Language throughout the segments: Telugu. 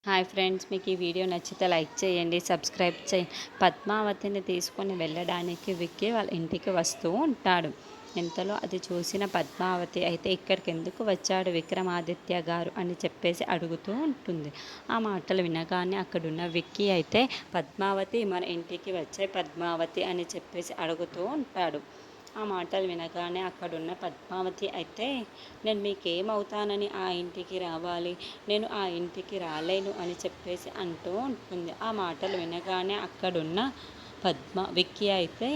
హాయ్ ఫ్రెండ్స్, మీకు ఈ వీడియో నచ్చితే లైక్ చేయండి, సబ్స్క్రైబ్ చేయండి. పద్మావతిని తీసుకొని వెళ్ళడానికి విక్కీ వాళ్ళ ఇంటికి వస్తూ ఉంటాడు. ఇంతలో అది చూసిన పద్మావతి అయితే ఇక్కడికి ఎందుకు వచ్చాడు విక్రమాదిత్య గారు అని చెప్పేసి అడుగుతూ ఉంటుంది. ఆ మాటలు వినగానే అక్కడున్న విక్కీ అయితే పద్మావతి మన ఇంటికి వచ్చే పద్మావతి అని చెప్పేసి అడుగుతూ ఉంటాడు. ఆ మాటలు వినగానే అక్కడున్న పద్మావతి అయితే నేను మీకేమవుతానని ఆ ఇంటికి రావాలి, నేను ఆ ఇంటికి రాలేను అని చెప్పేసి అంటూ ఉంటుంది. ఆ మాటలు వినగానే అక్కడున్న విక్కీ అయితే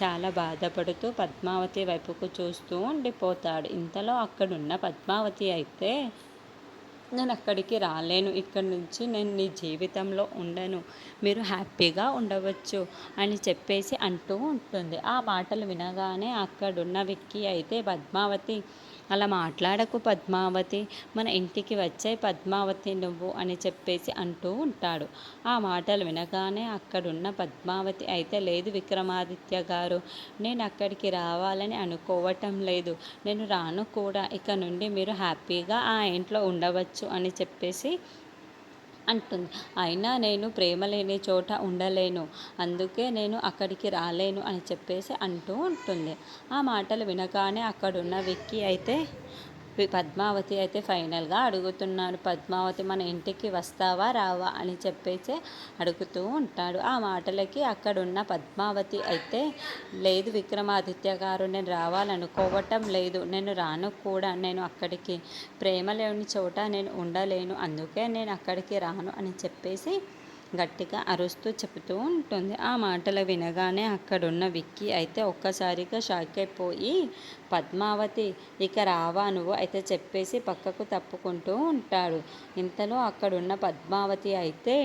చాలా బాధపడుతూ పద్మావతి వైపుకు చూస్తూ ఉండిపోతాడు. ఇంతలో అక్కడున్న పద్మావతి అయితే నేను అక్కడికి రాలేను, ఇక్కడి నుంచి నేను నీ జీవితంలో ఉండను, మీరు హ్యాపీగా ఉండవచ్చు అని చెప్పేసి అంటూ ఉంటుంది. ఆ మాటలు వినగానే అక్కడున్న విక్కీ అయితే పద్మావతి అలా మాట్లాడకు పద్మావతి, మన ఇంటికి వచ్చే పద్మావతి నువ్వు అని చెప్పేసి అంటూ ఉంటాడు. ఆ మాటలు వినగానే అక్కడున్న పద్మావతి అయితే లేదు విక్రమాదిత్య గారు, నేను అక్కడికి రావాలని అనుకోవటం లేదు, నేను రాను కూడా, ఇక నుండి మీరు హ్యాపీగా ఆ ఇంట్లో ఉండవచ్చు అని చెప్పేసి అంటుంది. అయినా నేను ప్రేమ లేని చోట ఉండలేను, అందుకే నేను అక్కడికి రాలేను అని చెప్పేసి అంటూ ఉంటుంది. ఆ మాటలు వినగానే అక్కడున్న విక్కీ అయితే పద్మావతి అయితే ఫైనల్గా అడుగుతున్నాడు, పద్మావతి మన ఇంటికి వస్తావా రావా అని చెప్పేసి అడుగుతూ ఉంటాడు. ఆ మాటలకి అక్కడున్న పద్మావతి అయితే లేదు విక్రమాదిత్య గారు, నేను రావాలనుకోవటం లేదు, నేను రాను కూడా, నేను అక్కడికి ప్రేమ లేని చోట నేను ఉండలేను, అందుకే నేను అక్కడికి రాను అని చెప్పేసి గట్టిగా అరుస్తూ చెబుతూ ఉంటుంది. ఆ మాటలు వినగానే అక్కడున్న విక్కీ అయితే ఒక్కసారిగా షాక్ అయిపోయి పద్మావతి ఇక రావా నువ్వు అయితే చెప్పేసి పక్కకు తప్పుకుంటూ ఉంటాడు. ఇంతలో అక్కడున్న పద్మావతి అయితే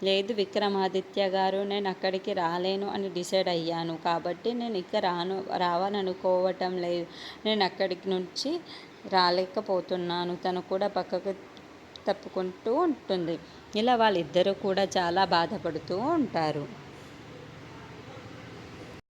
లేదు విక్రమాదిత్య గారు, నేను అక్కడికి రాలేను అని డిసైడ్ అయ్యాను, కాబట్టి నేను ఇక రావాలనుకోవటం లేదు, నేను అక్కడికి నుంచి రాలేకపోతున్నాను. తను కూడా పక్కకు తప్పుకుంటూ ఉంటుంది. ఇలా వాళ్ళిద్దరూ కూడా చాలా బాధపడుతూ ఉంటారు.